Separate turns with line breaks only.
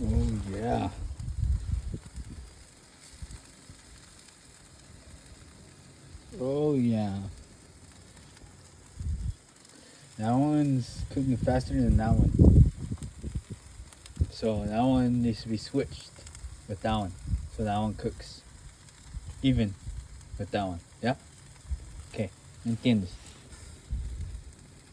Oh yeah. Oh yeah. That one's cooking faster than that one. So that one needs to be switched with that one. So that one cooks even with that one. Yeah? Okay. ¿Me entiendes?